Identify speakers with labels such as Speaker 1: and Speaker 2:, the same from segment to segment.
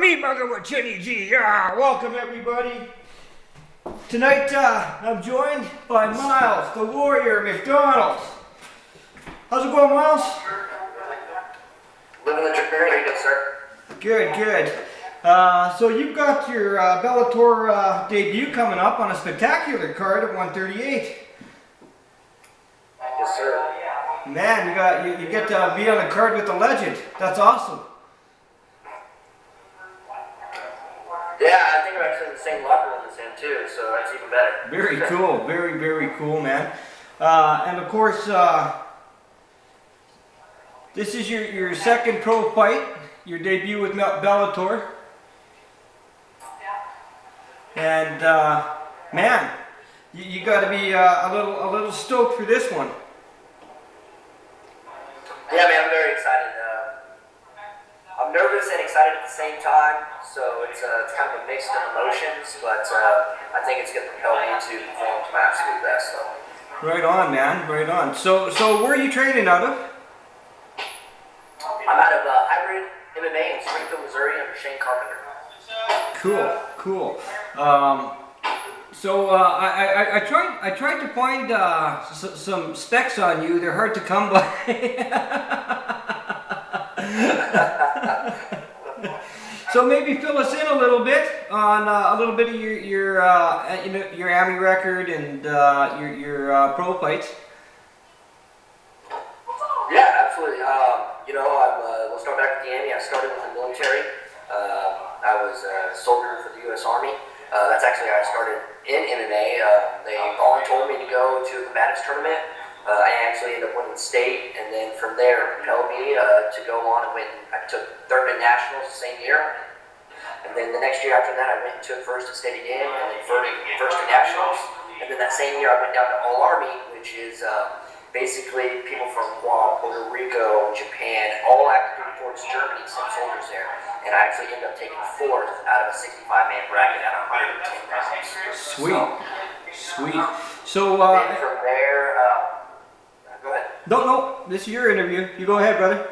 Speaker 1: Mean-Mugging with Chinny G. Yeah, welcome everybody. Tonight I'm joined by Miles, the warrior, McDonald. How's it going, Miles?
Speaker 2: Living the dream, good sir.
Speaker 1: Good, good. So you've got your Bellator debut coming up on a spectacular card at 138.
Speaker 2: Yes, sir.
Speaker 1: Man, you get to be on a card with a legend. That's awesome.
Speaker 2: Yeah, I think we're actually in the same locker room as him too, so that's even better.
Speaker 1: Very cool, very, very cool, man. And of course, this is your second pro fight, your debut with Bellator. And man, you got to be a little stoked for this one.
Speaker 2: Yeah, man, I'm very excited. I'm nervous and excited at the same time, so it's kind of a mix of emotions, but I think it's going to propel me to perform to my absolute best, though.
Speaker 1: Right on, man, right on. So where are you training out of?
Speaker 2: I'm out of Hybrid MMA in Springfield, Missouri, under Shane Carpenter.
Speaker 1: Cool, cool. So I tried to find some specs on you. They're hard to come by. So maybe fill us in a little bit on a little bit of your Army record and your pro fights.
Speaker 2: Yeah, absolutely. We'll start back with the Army. I started with the military. I was a soldier for the U.S. Army. That's actually how I started in MMA. They volunteered me to go to a combatives tournament. I actually ended up winning state, and then from there it propelled me to go on and win. I took third in nationals the same year, and then the next year after that I went and took first at state again, and then first in nationals. And then that same year I went down to All Army, which is basically people from Guam, Puerto Rico, Japan, all active duty towards Germany, some soldiers there. And I actually ended up taking fourth out of a 65-man bracket at 110 pounds.
Speaker 1: Sweet, sweet. So
Speaker 2: and from there, go ahead.
Speaker 1: No, this is your interview. You go ahead, brother.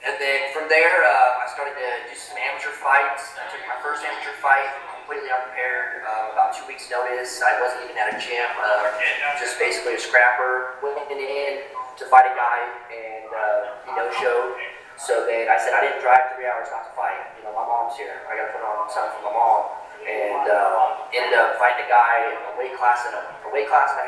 Speaker 2: And then from there, I started to do some amateur fights. I took my first amateur fight completely unprepared, about 2 weeks' notice. I wasn't even at a gym, just basically a scrapper. Went in to fight a guy, and he no-showed. So then I said I didn't drive 3 hours not to fight. You know, my mom's here. I got to put on something for my mom. And ended up fighting a guy in a weight class and a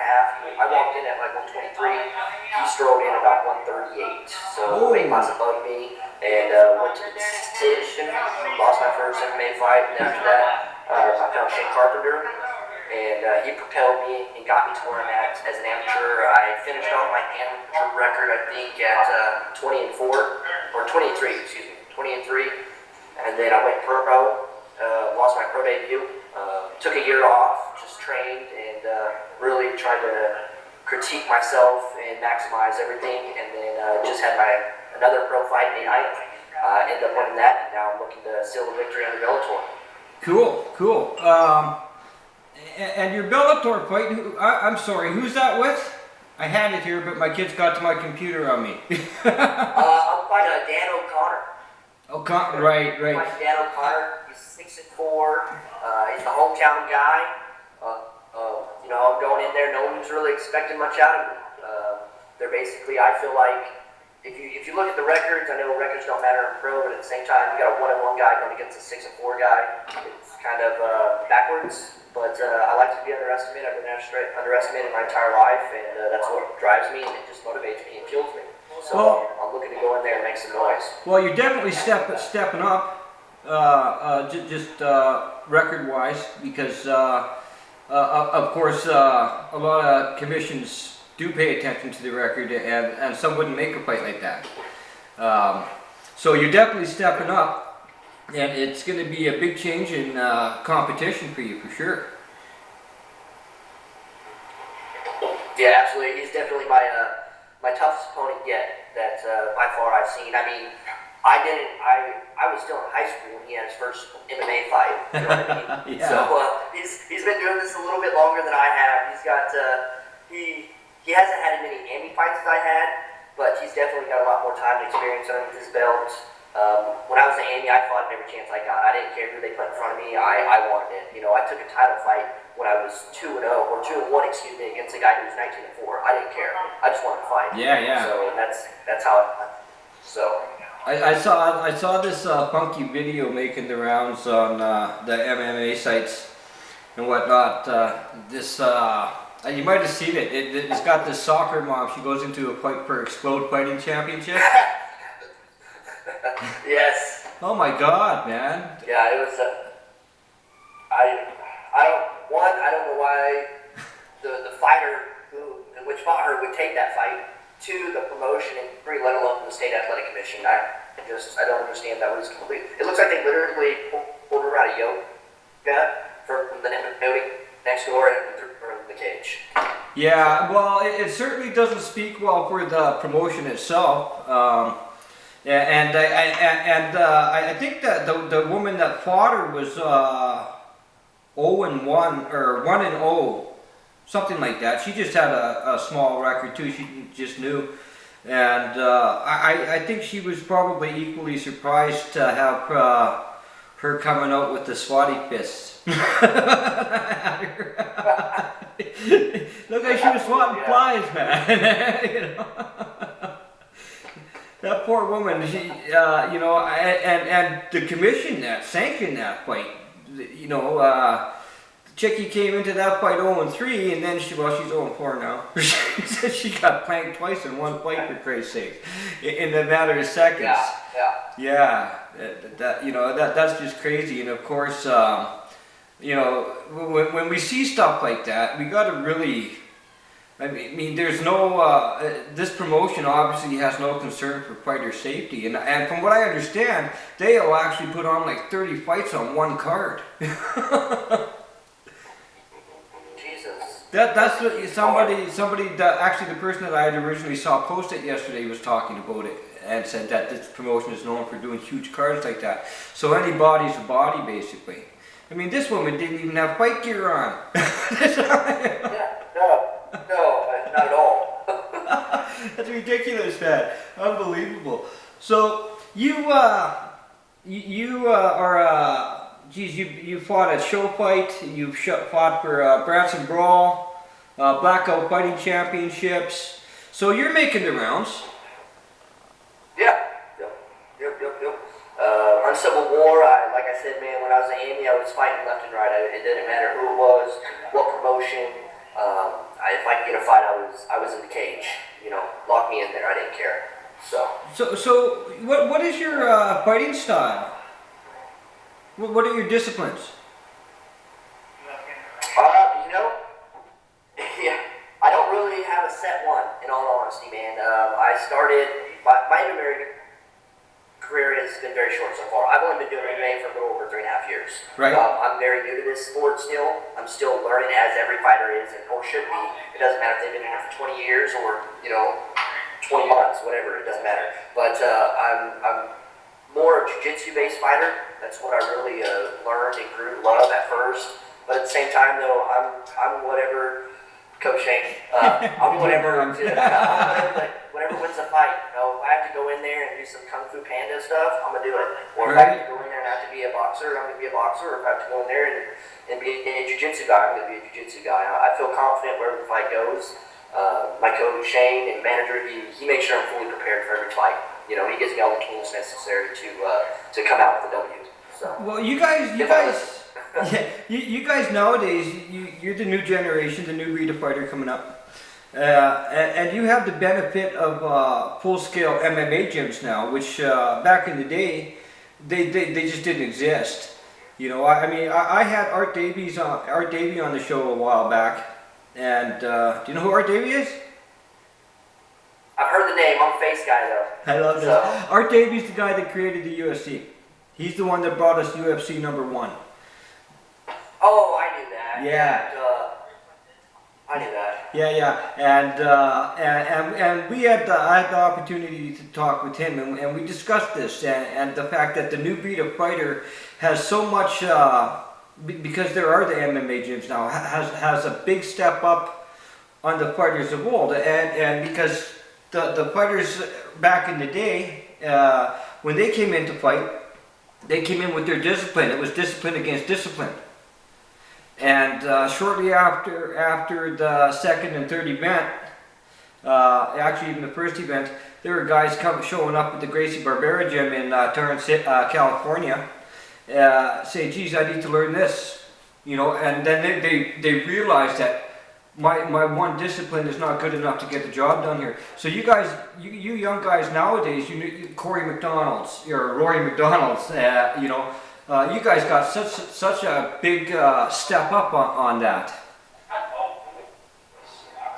Speaker 2: half. I walked in at like 123. He strode in about 138. So weight class above me, and went to the decision. Lost my first MMA fight, and after that, I found Shane Carpenter, and he propelled me and got me to where I'm at as an amateur. I finished off my amateur record, I think, at 20-4 or 23. Excuse me, 20-3, and then I went pro. Lost my pro debut, took a year off, just trained, and really tried to critique myself and maximize everything, and then just had another pro fight in the night. Ended up winning that, and now I'm looking to seal the victory under Bellator.
Speaker 1: Cool. And your Bellator fight, I'm sorry, who's that with? I had it here, but my kids got to my computer on me.
Speaker 2: I'm fighting Dan O'Connor.
Speaker 1: Right.
Speaker 2: I'm fighting Dan O'Connor. 6-4. He's the hometown guy. I'm going in there. No one's really expecting much out of him. They're basically, I feel like, if you look at the records, I know records don't matter in pro, but at the same time, you got a 1-1 guy going against a 6-4 guy. It's kind of backwards, but I like to be underestimated. I've been underestimated my entire life, and that's what drives me, and it just motivates me and fuels me. So I'm looking to go in there and make some noise.
Speaker 1: Well, you're definitely stepping up. Just record-wise, because of course a lot of commissions do pay attention to the record, and some wouldn't make a fight like that. So you're definitely stepping up, and it's going to be a big change in competition for you, for sure.
Speaker 2: Yeah, absolutely. He's definitely my toughest opponent yet that by far I've seen. I mean, I was still in high school when he had his first MMA fight. You know what I mean?
Speaker 1: Yeah.
Speaker 2: So he's been doing this a little bit longer than I have. He's got he hasn't had as many Army fights as I had, but he's definitely got a lot more time and experience under his belt. When I was at Amy, I fought every chance I got. I didn't care who they put in front of me. I wanted it. You know, I took a title fight when I was 2-0 or 2-1, excuse me, against a guy who was 19-4. I didn't care. I just wanted to fight.
Speaker 1: Yeah, yeah.
Speaker 2: So that's how it. So.
Speaker 1: I saw this funky video making the rounds on the MMA sites and whatnot. You might have seen it. It's got this soccer mom. She goes into a fight for Explode Fighting Championship.
Speaker 2: Yes.
Speaker 1: Oh my God, man.
Speaker 2: Yeah, it was. I don't know why the fighter which fought her would take that fight to the promotion and three, let alone the state athletic commission. I don't understand. That was complete. It looks like they literally pulled her out of yoga from the building next door and threw her in the cage.
Speaker 1: Yeah, well, it certainly doesn't speak well for the promotion itself. I think that the woman that fought her was 0-1 or 1-0, something like that. She just had a small record too. She just knew, and I think she was probably equally surprised to have her coming out with the swatty fists. Look like she was swatting flies, man. You know? That poor woman, she, you know, and the commission that sanctioned that fight, you know, Chicky came into that fight 0-3, and then she's 0-4 now. She said she got planked twice in one fight, for Christ's sake, in a matter of seconds. Yeah, you know, that's just crazy. And of course, you know, when we see stuff like that, we got to really. I mean, there's no, this promotion obviously has no concern for fighter safety, and from what I understand, they'll actually put on like 30 fights on one card.
Speaker 2: Jesus.
Speaker 1: That's what somebody that actually the person that I had originally saw post it yesterday was talking about it and said that this promotion is known for doing huge cards like that. So any body's a body, basically. I mean, this woman didn't even have fight gear on.
Speaker 2: Yeah, no, not at all.
Speaker 1: That's ridiculous, man. Unbelievable. So you geez, you fought at Show Fight. You fought for Branson Brawl, Blackout Fighting Championships. So you're making the rounds.
Speaker 2: Yep. Uncivil War. Like I said, man, when I was at Amy, I was fighting left and right. It didn't matter who it was, what promotion. If I could get a fight, I was in the cage. You know, lock me in there. I didn't care.
Speaker 1: So what is your fighting style? What are your disciplines?
Speaker 2: You know, yeah, I don't really have a set one. In all honesty, man, I started my MMA career has been very short so far. I've only been doing MMA for a little over 3.5 years.
Speaker 1: Right.
Speaker 2: I'm very new to this sport still. I'm still learning, as every fighter is, or should be. It doesn't matter if they've been in it for 20 years or 20 months, whatever. It doesn't matter. But I'm more a jiu-jitsu based fighter. That's what I really learned and grew to love at first. But at the same time, though, I'm whatever Coach Shane. I'm whatever. Whatever wins the fight. You know, if I have to go in there and do some Kung Fu Panda stuff, I'm gonna do it. Or if I have to go in there and have to be a boxer, I'm gonna be a boxer. Or if I have to go in there and be a jiu-jitsu guy, I'm gonna be a jiu-jitsu guy. I feel confident wherever the fight goes. My coach Shane and manager, he makes sure I'm fully prepared for every fight. You know, he gives me all the tools necessary to come out with a W. So.
Speaker 1: Well, you guys, yeah, you guys nowadays, you're the new generation, the new breed of fighter coming up. And you have the benefit of full-scale MMA gyms now, which back in the day, they just didn't exist. You know, I mean, I had Art Davey on the show a while back, and do you know who Art Davey is?
Speaker 2: I've heard the name. I'm a face guy though.
Speaker 1: I love that. Art Davey's the guy that created the UFC. He's the one that brought us UFC #1.
Speaker 2: Oh, I knew that.
Speaker 1: Yeah.
Speaker 2: I knew that.
Speaker 1: Yeah, and we had I had the opportunity to talk with him, and we discussed this and the fact that the new breed of fighter has so much because there are the MMA gyms now has a big step up on the fighters of old, and because the fighters back in the day when they came in to fight, they came in with their discipline. It was discipline against discipline. And shortly after the second and third event, actually even the first event, there were guys showing up at the Gracie Barbera gym in Torrance, California, say, geez, I need to learn this, you know, and then they realized that my one discipline is not good enough to get the job done here. So you guys, you young guys nowadays, Corey McDonald's or Rory McDonald's, you know, you guys got such a big step up on that.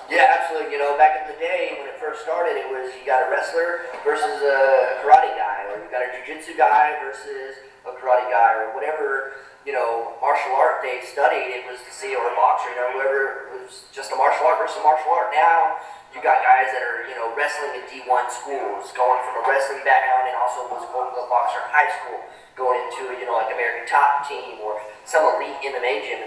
Speaker 2: Yeah, absolutely. You know, back in the day when it first started, it was you got a wrestler versus a karate guy, or you got a jiu-jitsu guy versus a karate guy, or whatever, you know, martial art they studied. It was to see, or a boxer, you know, whoever, it was just a martial art versus a martial art. Now you got guys that are, you know, wrestling in D1 schools, going from a wrestling background and also was a Golden Glove boxer in high school, going into, you know, like American Top Team or some elite MMA gym.